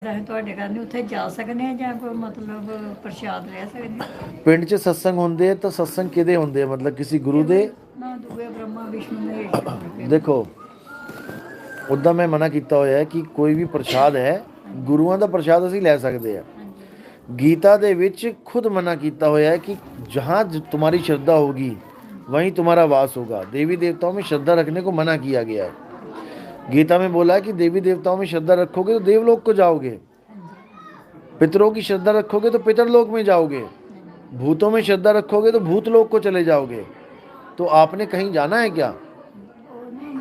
ਅਸੀਂ ਤੁਹਾਡੇ ਘਰ ਨਹੀਂ ਉੱਥੇ ਜਾ ਸਕਦੇ ਹਾਂ ਜਾਂ ਕੋਈ ਮਤਲਬ ਪ੍ਰਸ਼ਾਦ ਲੈ ਸਕਦੇ ਹਾਂ? ਪਿੰਡ 'ਚ ਸਤਸੰਗ ਹੁੰਦੇ ਆ ਤਾਂ ਸਤਸੰਗ ਕਿਹਦੇ ਹੁੰਦੇ ਆ, ਮਤਲਬ ਕਿਸੇ ਗੁਰੂ ਦੇ? ਨਾ ਦੂਏ ਬ੍ਰਹਮਾ ਵਿਸ਼ਨੂੰ ਮਹੇਸ਼ ਹੋਰ ਕੇ ਦੇਖੋ, ਉੱਦਾਂ ਮੈਂ ਮਨਾ ਕੀਤਾ ਹੋਇਆ ਹੈ ਕਿ ਕੋਈ ਵੀ ਪ੍ਰਸ਼ਾਦ ਹੈ, ਗੁਰੂਆਂ ਦਾ ਪ੍ਰਸ਼ਾਦ ਅਸੀਂ ਲੈ ਸਕਦੇ ਆ। ਹਾਂਜੀ गीता ਦੇ ਵਿੱਚ खुद मना किया होया है कि जहाँ तुम्हारी श्रद्धा होगी वहीं तुम्हारा वास होगा। देवी देवताओं में श्रद्धा रखने को मना किया गया है। गीता में बोला है कि देवी देवताओं में श्रद्धा रखोगे तो देवलोक को जाओगे, पितरों की श्रद्धा रखोगे तो पितरलोक में जाओगे, भूतों में श्रद्धा रखोगे तो भूतलोक को चले जाओगे। तो आपने कहीं जाना है क्या?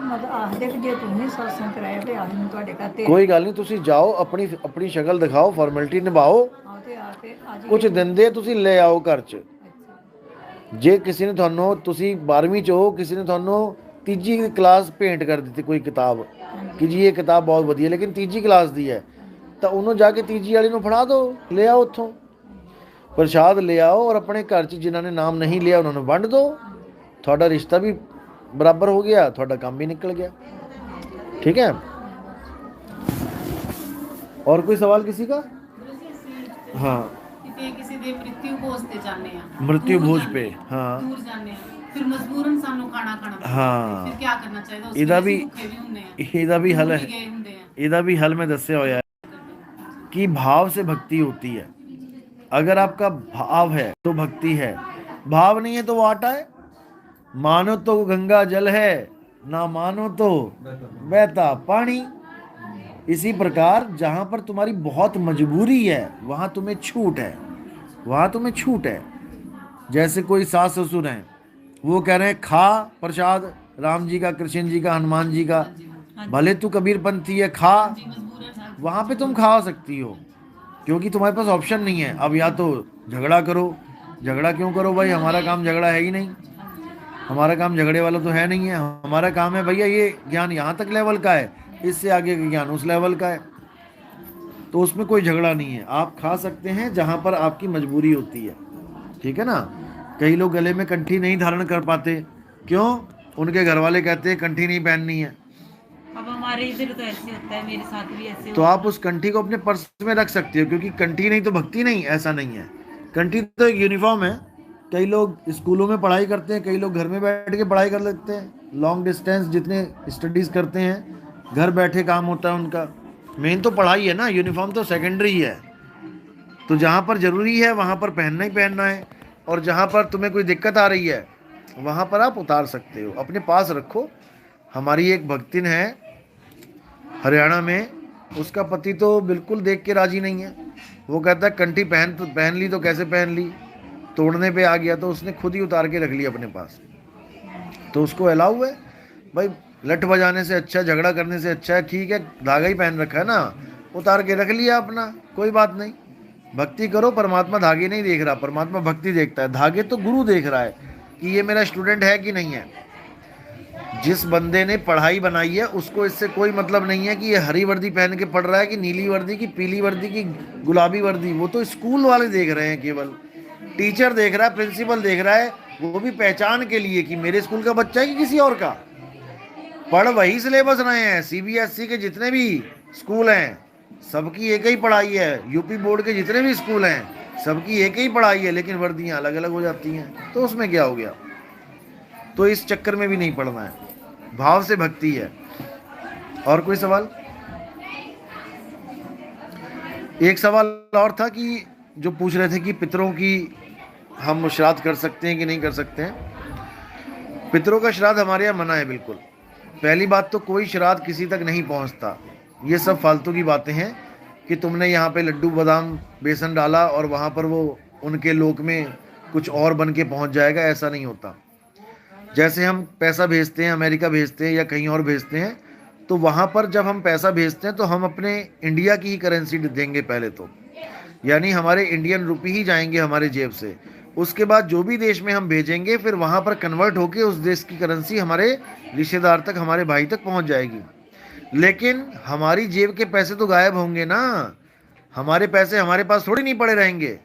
ਮਤਲਬ ਆਖਦੇ ਕਿ ਜੇ ਤੁਸੀਂ ਸਤਸੰਗ ਕਰਾਇਆ ਤੇ ਆਹ ਨੂੰ ਤੁਹਾਡੇ ਘਰ ਤੇ कोई गल नहीं, तुसी जाओ, अपनी अपनी शक्ल दिखाओ, फॉर्मेलिटी निभाओ, ਆਓ ਤੇ ਆ ਕੇ ਅੱਜ कुछ ਦਿੰਦੇ ਤੁਸੀਂ ਲੈ ਆਓ ਘਰ 'ਚ। ਜੇ ਕਿਸੇ ਨੇ ਤੁਹਾਨੂੰ, ਤੁਸੀਂ 12ਵੀਂ 'ਚ ਹੋ, ਕਿਸੇ ਨੇ ਤੁਹਾਨੂੰ ਤੀਜੀ ਕਲਾਸ ਭੇਂਟ ਕਰ ਦਿੱਤੀ ਕੋਈ ਕਿਤਾਬ ਕਿ ਜੀ ਇਹ ਕਿਤਾਬ ਬਹੁਤ ਵਧੀਆ ਲੇਕਿਨ ਤੀਜੀ ਕਲਾਸ ਦੀ ਹੈ, ਤਾਂ ਉਹਨੂੰ ਜਾ ਕੇ ਤੀਜੀ ਵਾਲੀ ਨੂੰ ਫੜਾ ਦਿਓ, ਲੈ ਆਓ ਉੱਥੋਂ ਪ੍ਰਸ਼ਾਦ ਲੈ ਆਓ, ਔਰ ਆਪਣੇ ਘਰ 'ਚ ਜਿਨ੍ਹਾਂ ਨੇ ਨਾਮ ਨਹੀਂ ਲਿਆ ਉਹਨਾਂ ਨੂੰ ਵੰਡ ਦਿਓ। ਤੁਹਾਡਾ ਰਿਸ਼ਤਾ ਵੀ बराबर हो गया, थोड़ा काम भी निकल गया। ठीक है, और कोई सवाल किसी का? हाँ, किसी दे मृत्यु भोज ते जाने हैं, मृत्यु दूर भोज जाने पे, हैं, हाँ दूर जाने हैं, फिर मजबूरन सानू खाना खाना पैंदा है। हाँ, फिर क्या करना चाहिए? उस ਇਹਦਾ ਵੇਲੇ ਵੀ ਅਸੀਂ ਭੁੱਖੇ ਵੀ ਹੁੰਦੇ ਆ, ਇਹਦਾ ਵੀ ਹੱਲ दूर ਹੈ, भी गए ਹੁੰਦੇ ਆ। ਇਹਦਾ भी हल मैं दस्या होया है कि भाव से भक्ति होती है। अगर आपका भाव है तो भक्ति है, भाव नहीं है तो वो आटा है। मानो तो गंगा जल है, ना मानो तो बहता पानी। इसी प्रकार जहाँ पर तुम्हारी बहुत मजबूरी है वहाँ तुम्हें छूट है, वहाँ तुम्हें छूट है। जैसे कोई सास ससुर हैं, वो कह रहे हैं खा प्रसाद राम जी का, कृष्ण जी का, हनुमान जी का, भले तू कबीर पंथी है, खा। वहाँ पे तुम खा सकती हो क्योंकि तुम्हारे पास ऑप्शन नहीं है। अब या तो झगड़ा करो, झगड़ा क्यों करो भाई, हमारा काम झगड़ा है ही नहीं, हमारा काम झगड़े वाला तो है नहीं है। हमारा काम है भैया ये ज्ञान यहाँ तक लेवल का है, इससे आगे का ज्ञान उस लेवल का है, तो उसमें कोई झगड़ा नहीं है। आप खा सकते हैं जहाँ पर आपकी मजबूरी होती है, ठीक है ना। कई लोग गले में कंठी नहीं धारण कर पाते, क्यों? उनके घर वाले कहते हैं कंठी नहीं पहननी है, अब हमारे इधर तो ऐसे होता है, मेरे साथ भी ऐसे तो आप उस कंठी को अपने पर्स में रख सकते हो, क्योंकि कंठी नहीं तो भक्ति नहीं, ऐसा नहीं है। कंठी तो एक यूनिफॉर्म है। कई लोग स्कूलों में पढ़ाई करते हैं, कई लोग घर में बैठ के पढ़ाई कर लेते हैं। लॉन्ग डिस्टेंस जितने स्टडीज़ करते हैं, घर बैठे काम होता है उनका। मेन तो पढ़ाई है ना, यूनिफॉर्म तो सेकेंडरी है। तो जहाँ पर ज़रूरी है वहाँ पर पहनना ही पहनना है, और जहाँ पर तुम्हें कोई दिक्कत आ रही है वहाँ पर आप उतार सकते हो, अपने पास रखो। हमारी एक भक्तिन है हरियाणा में, उसका पति तो बिल्कुल देख के राजी नहीं है। वो कहता है कंठी पहन ली तो कैसे पहन ली, तोड़ने पे आ गया तो उसने खुद ही उतार के रख लिया अपने पास। तो उसको अलाउ है भाई, लठ बजाने से अच्छा, झगड़ा करने से अच्छा है, ठीक है धागा ही पहन रखा है ना, उतार के रख लिया अपना, कोई बात नहीं। भक्ति करो, परमात्मा धागे नहीं देख रहा, परमात्मा भक्ति देखता है। धागे तो गुरु देख रहा है कि ये मेरा स्टूडेंट है कि नहीं है। जिस बंदे ने पढ़ाई बनाई है उसको इससे कोई मतलब नहीं है कि ये हरी वर्दी पहन के पढ़ रहा है कि नीली वर्दी की, पीली वर्दी की, गुलाबी वर्दी। वो तो स्कूल वाले देख रहे हैं, केवल टीचर देख रहा है, प्रिंसिपल देख रहा है, वो भी पहचान के लिए कि मेरे स्कूल का बच्चा है कि किसी और का। पढ़ वही सिलेबस रहे हैं, सीबीएसई के जितने भी स्कूल हैं सबकी एक ही पढ़ाई है, यूपी बोर्ड के जितने भी स्कूल हैं सबकी एक ही पढ़ाई है, लेकिन वर्दियाँ अलग अलग हो जाती हैं, तो उसमें क्या हो गया। तो इस चक्कर में भी नहीं पढ़ना है, भाव से भक्ति है। और कोई सवाल? एक सवाल और था कि जो पूछ रहे थे कि पितरों की हम श्राद्ध कर सकते हैं कि नहीं कर सकते हैं। पितरों का श्राद्ध हमारे यहाँ मना है बिल्कुल। पहली बात तो कोई श्राद्ध किसी तक नहीं पहुँचता, ये सब फालतू की बातें हैं कि तुमने यहाँ पे लड्डू बादाम बेसन डाला और वहाँ पर वो उनके लोक में कुछ और बन के पहुँच जाएगा, ऐसा नहीं होता। जैसे हम पैसा भेजते हैं, अमेरिका भेजते हैं या कहीं और भेजते हैं, तो वहाँ पर जब हम पैसा भेजते हैं तो हम अपने इंडिया की ही करेंसी देंगे पहले तो, यानी हमारे इंडियन रुपी ही जाएंगे हमारे जेब से। उसके बाद जो भी देश में हम भेजेंगे फिर वहाँ पर कन्वर्ट होके उस देश की करेंसी हमारे रिश्तेदार तक, हमारे भाई तक पहुँच जाएगी। लेकिन हमारी जेब के पैसे तो गायब होंगे ना, हमारे पैसे हमारे पास थोड़ी नहीं पड़े रहेंगे।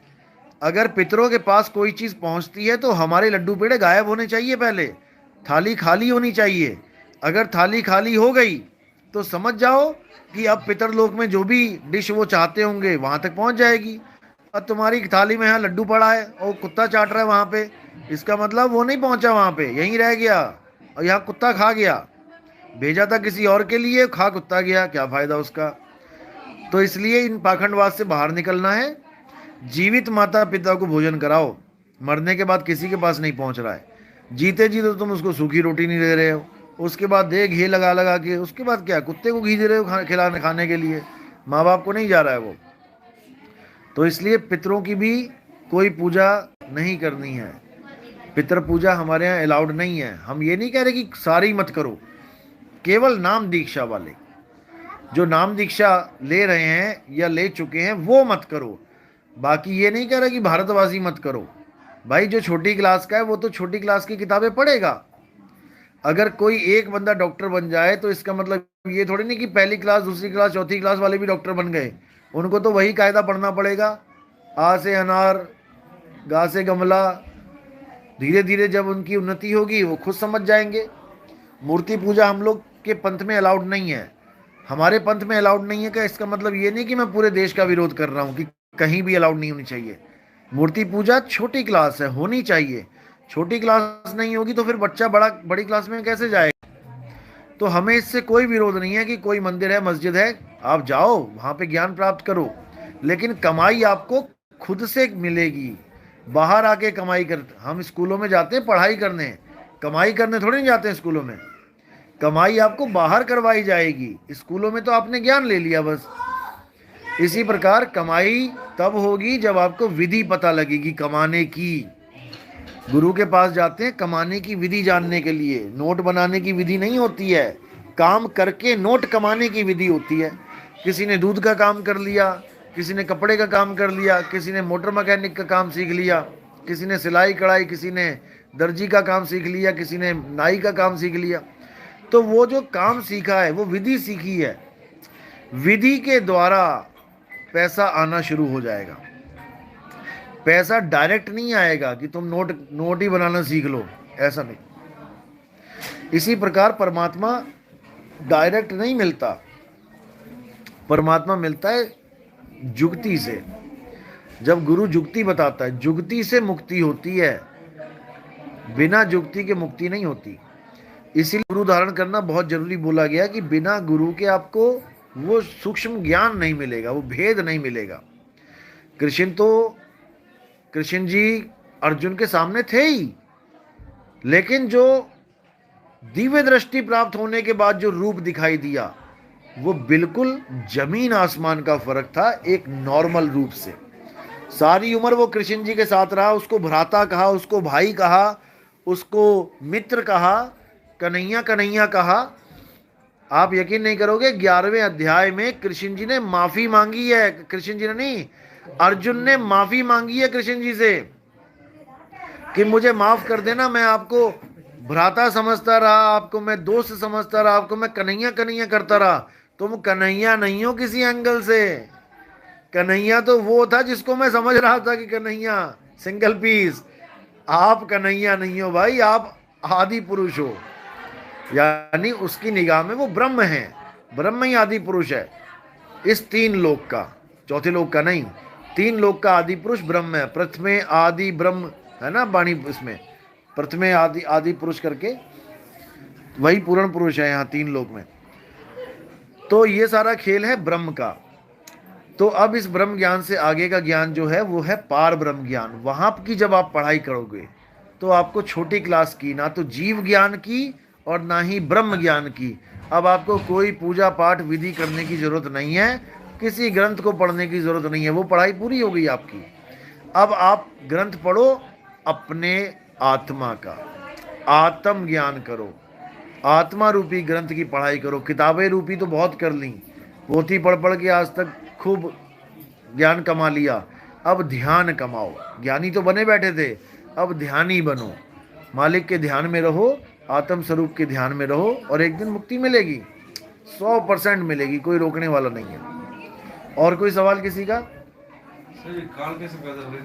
अगर पितरों के पास कोई चीज़ पहुंचती है तो हमारे लड्डू पेड़े गायब होने चाहिए, पहले थाली खाली होनी चाहिए। अगर थाली खाली हो गई, तो समझ जाओ कि अब पितरलोक में जो भी डिश वो चाहते होंगे वहां तक पहुंच जाएगी। और तुम्हारी थाली में यहाँ लड्डू पड़ा है और कुत्ता चाट रहा है वहां पे, इसका मतलब वो नहीं पहुंचा वहां पे, यहीं रह गया और यहाँ कुत्ता खा गया। भेजा था किसी और के लिए, खा कुत्ता गया, क्या फायदा उसका। तो इसलिए इन पाखंडवाद से बाहर निकलना है। जीवित माता पिता को भोजन कराओ, मरने के बाद किसी के पास नहीं पहुंच रहा है। जीते जी तो तुम उसको सूखी रोटी नहीं दे रहे हो, उसके बाद दे घी लगा लगा के, उसके बाद क्या कुत्ते को घी दे रहे हो खिलाने खाने के लिए, माँ बाप को नहीं जा रहा है वो। तो इसलिए पितरों की भी कोई पूजा नहीं करनी है, पितर पूजा हमारे यहाँ अलाउड नहीं है। हम ये नहीं कह रहे कि सारी मत करो, केवल नाम दीक्षा वाले जो नाम दीक्षा ले रहे हैं या ले चुके हैं वो मत करो। बाकी ये नहीं कह रहा कि भारतवासी मत करो। भाई जो छोटी क्लास का है वो तो छोटी क्लास की किताबें पढ़ेगा। अगर कोई एक बंदा डॉक्टर बन जाए तो इसका मतलब ये थोड़ी नहीं कि पहली क्लास दूसरी क्लास चौथी क्लास वाले भी डॉक्टर बन गए। उनको तो वही कायदा पढ़ना पड़ेगा, आ से अनार, गा से गमला। धीरे धीरे जब उनकी उन्नति होगी वो खुद समझ जाएंगे। मूर्ति पूजा हम लोग के पंथ में अलाउड नहीं है, हमारे पंथ में अलाउड नहीं है। क्या इसका मतलब ये नहीं कि मैं पूरे देश का विरोध कर रहा हूँ कि कहीं भी अलाउड नहीं होनी चाहिए। मूर्ति पूजा छोटी क्लास है, होनी चाहिए। छोटी क्लास नहीं होगी तो फिर बच्चा बड़ी क्लास में कैसे जाएगा। तो हमें इससे कोई विरोध नहीं है कि कोई मंदिर है मस्जिद है आप जाओ वहाँ पे ज्ञान प्राप्त करो, लेकिन कमाई आपको खुद से मिलेगी। बाहर आके कमाई कर, हम स्कूलों में जाते हैं पढ़ाई करने, कमाई करने थोड़ी नहीं जाते हैं स्कूलों में। कमाई आपको बाहर करवाई जाएगी, स्कूलों में तो आपने ज्ञान ले लिया बस। इसी प्रकार कमाई तब होगी जब आपको विधि पता लगेगी कमाने की। गुरु के पास जाते हैं कमाने की विधि जानने के लिए, नोट बनाने की विधि नहीं होती है, काम करके नोट कमाने की विधि होती है। किसी ने दूध का काम कर लिया, किसी ने कपड़े का काम कर लिया, किसी ने मोटर मैकेनिक का काम सीख लिया, किसी ने सिलाई कढ़ाई, किसी ने दर्जी का काम सीख लिया, किसी ने नाई का काम सीख लिया। तो वो जो काम सीखा है वो विधि सीखी है, विधि के द्वारा पैसा आना शुरू हो जाएगा। पैसा डायरेक्ट नहीं आएगा कि तुम नोट ही बनाना सीख लो, ऐसा नहीं। इसी प्रकार परमात्मा डायरेक्ट नहीं मिलता, परमात्मा मिलता है जुगती से। जब गुरु जुगती बताता है, जुगती से मुक्ति होती है, बिना जुगती के मुक्ति नहीं होती। इसीलिए गुरु धारण करना बहुत जरूरी बोला गया कि बिना गुरु के आपको वो सूक्ष्म ज्ञान नहीं मिलेगा, वो भेद नहीं मिलेगा। कृष्ण जी अर्जुन के सामने थे ही, लेकिन जो दिव्य दृष्टि प्राप्त होने के बाद जो रूप दिखाई दिया वो बिल्कुल जमीन आसमान का फर्क था एक नॉर्मल रूप से। सारी उम्र वो कृष्ण जी के साथ रहा, उसको भ्राता कहा, उसको भाई कहा, उसको मित्र कहा, कन्हैया कन्हैया कहा। आप यकीन नहीं करोगे 11वें अध्याय में कृष्ण जी ने माफी मांगी है, कृष्ण जी ने नहीं, अर्जुन ने माफी मांगी है कृष्ण जी से कि मुझे माफ कर देना, मैं आपको भ्राता समझता रहा, आपको मैं दोस्त समझता रहा, आपको मैं कन्हैया कन्हैया करता रहा। तुम कन्हैया नहीं हो किसी एंगल से। कन्हैया तो वो था जिसको मैं समझ रहा था कि कन्हैया सिंगल पीस। आप कन्हैया नहीं हो भाई, आप आदि पुरुष हो, यानी उसकी निगाह में वो ब्रह्म है, ब्रह्म ही आदि पुरुष है इस 3 लोक का, चौथे लोक का नहीं, 3 लोक का आदि पुरुष ब्रह्म है। प्रथमे आदि ब्रह्म है ना वाणी, इसमें प्रथमे आदि पुरुष करके वही पूर्ण पुरुष है यहाँ 3 लोक में। तो ये सारा खेल है ब्रह्म का। तो अब इस ब्रह्म ज्ञान से आगे का ज्ञान जो है वो है पार ब्रह्म ज्ञान। वहां की जब आप पढ़ाई करोगे तो आपको छोटी क्लास की ना तो जीव ज्ञान की और ना ही ब्रह्म ज्ञान की, अब आपको कोई पूजा पाठ विधि करने की जरूरत नहीं है, किसी ग्रंथ को पढ़ने की जरूरत नहीं है, वो पढ़ाई पूरी हो गई आपकी। अब आप ग्रंथ पढ़ो अपने आत्मा का, आत्म ज्ञान करो, आत्मा रूपी ग्रंथ की पढ़ाई करो। किताबें रूपी तो बहुत कर ली, पोथी पढ़ पढ़ के आज तक खूब ज्ञान कमा लिया, अब ध्यान कमाओ। ज्ञानी तो बने बैठे थे, अब ध्यानी बनो, मालिक के ध्यान में रहो, आत्म स्वरूप के ध्यान में रहो और एक दिन मुक्ति मिलेगी, 100% मिलेगी, कोई रोकने वाला नहीं है। और कोई सवाल किसी का? काल कैसे पैदा हुए?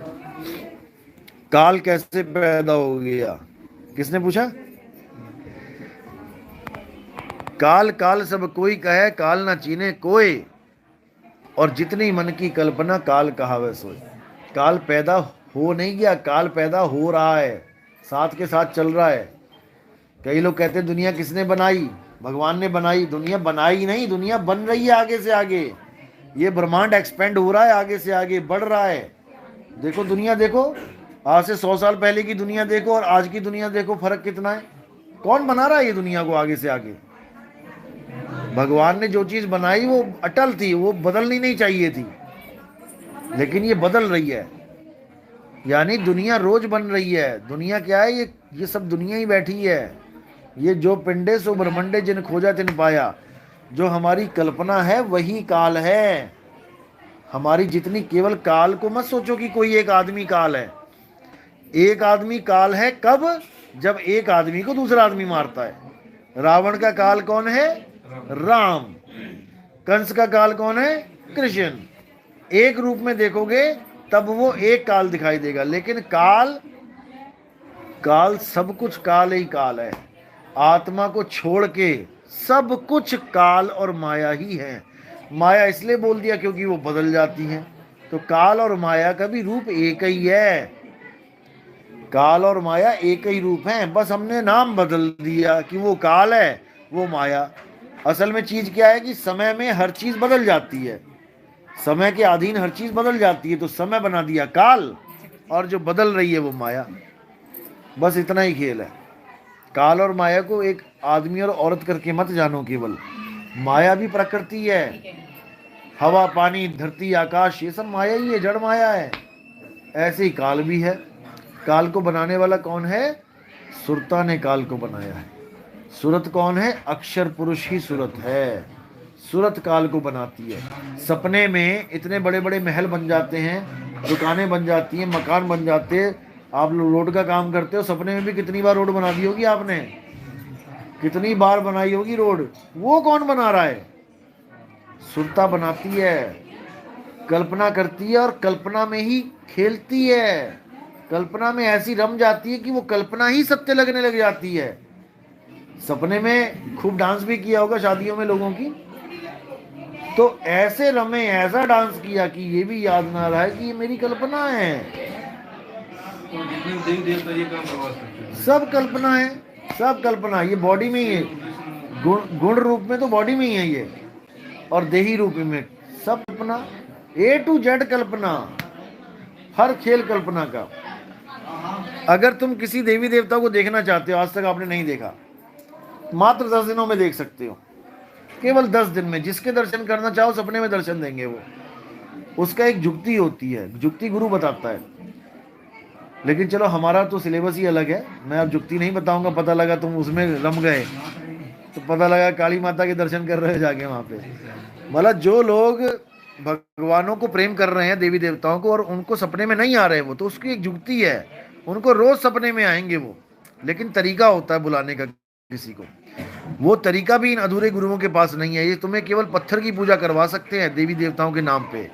काल कैसे पैदा हो गया, किसने पूछा? काल काल सब कोई कहे, काल ना चीने कोई, और जितनी मन की कल्पना काल कहावे सोई। काल पैदा हो नहीं गया, काल पैदा हो रहा है, साथ के साथ चल रहा है। कई लोग कहते हैं दुनिया किसने बनाई? भगवान ने बनाई। दुनिया बनाई नहीं, दुनिया बन रही है आगे से आगे। ये ब्रह्मांड एक्सपेंड हो रहा है, आगे से आगे बढ़ रहा है। देखो दुनिया देखो, आज से 100 साल पहले की दुनिया देखो और आज की दुनिया देखो, फर्क कितना है। कौन बना रहा है ये दुनिया को आगे से आगे? भगवान ने जो चीज बनाई वो अटल थी, वो बदलनी नहीं चाहिए थी, लेकिन ये बदल रही है। यानी दुनिया रोज बन रही है। दुनिया क्या है? ये सब दुनिया ही बैठी है। ये जो पिंडे सो ब्रह्मंडे जिन खोजा तिन पाया, जो हमारी कल्पना है वही काल है। हमारी जितनी, केवल काल को मत सोचो कि कोई एक आदमी काल है। एक आदमी काल है कब? जब एक आदमी को दूसरा आदमी मारता है। रावण का काल कौन है? राम। कंस का काल कौन है? कृष्ण। एक रूप में देखोगे तब वो एक काल दिखाई देगा, लेकिन काल सब कुछ काल ही काल है। आत्मा को छोड़ के सब कुछ काल और माया ही है। माया इसलिए बोल दिया क्योंकि वो बदल जाती है। तो काल और माया का भी रूप एक ही है। काल और माया एक ही रूप है, बस हमने नाम बदल दिया कि वो काल है, वो माया। असल में चीज क्या है कि समय में हर चीज बदल जाती है। समय के अधीन हर चीज बदल जाती है, तो समय बना दिया काल, और जो बदल रही है वो माया। बस इतना ही खेल है। काल और माया को एक आदमी और औरत करके मत जानो। केवल माया भी प्रकृति है। हवा, पानी, धरती, आकाश, ये सब माया ही है, जड़ माया है। ऐसे ही काल भी है। काल को बनाने वाला कौन है? सुरता ने काल को बनाया है। सूरत कौन है? अक्षर पुरुष ही सूरत है। सूरत काल को बनाती है। सपने में इतने बड़े बड़े महल बन जाते हैं, दुकानें बन जाती हैं, मकान बन जाते हैं। आप लोग रोड का काम करते हो, सपने में भी कितनी बार रोड बना दी होगी आपने, कितनी बार बनाई होगी रोड। वो कौन बना रहा है? सुरता बनाती है, कल्पना करती है और कल्पना में ही खेलती है। कल्पना में ऐसी रम जाती है कि वो कल्पना ही सत्य लगने लग जाती है। सपने में खूब डांस भी किया होगा शादियों में लोगों की, तो ऐसे रमे, ऐसा डांस किया कि ये भी याद ना रहा है कि ये मेरी कल्पना है। तो जितने देवी देवता ये काम करवा सकते हैं। सब कल्पना है, सब कल्पना। ये बॉडी में ही है, गुण रूप में तो बॉडी में ही है ये, और देही रूप में सब कल्पना, A to Z कल्पना, हर खेल कल्पना का। अगर तुम किसी देवी देवता को देखना चाहते हो, आज तक आपने नहीं देखा, मात्र 10 दिनों में देख सकते हो। केवल 10 दिन में जिसके दर्शन करना चाहो सपने में दर्शन देंगे वो। उसका एक जुक्ति होती है, जुक्ति गुरु बताता है। लेकिन चलो हमारा तो सिलेबस ही अलग है, मैं अब जुक्ति नहीं बताऊंगा। पता लगा तुम उसमें रम गए तो पता लगा काली माता के दर्शन कर रहे हो जाके वहां पे। मतलब जो लोग भगवानों को प्रेम कर रहे हैं, देवी देवताओं को, और उनको सपने में नहीं आ रहे वो, तो उसकी एक जुक्ति है। उनको रोज सपने में आएंगे वो, लेकिन तरीका होता है बुलाने का किसी को। वो तरीका भी इन अधूरे गुरुओं के पास नहीं है। ये तुम्हें केवल पत्थर की पूजा करवा सकते हैं देवी देवताओं के नाम पे,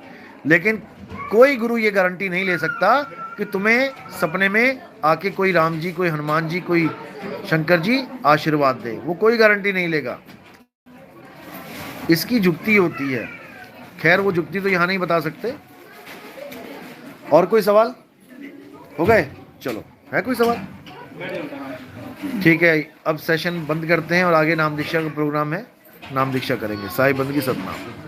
लेकिन कोई गुरु ये गारंटी नहीं ले सकता कि तुम्हें सपने में आके कोई राम जी, कोई हनुमान जी, कोई शंकर जी आशीर्वाद दे। वो कोई गारंटी नहीं लेगा। इसकी जुक्ति होती है। खैर वो जुक्ति तो यहाँ नहीं बता सकते। और कोई सवाल हो गए? चलो, है कोई सवाल? ठीक है, अब सेशन बंद करते हैं और आगे नाम दीक्षा का प्रोग्राम है, नाम दीक्षा करेंगे। साईं बंदगी सतनाम।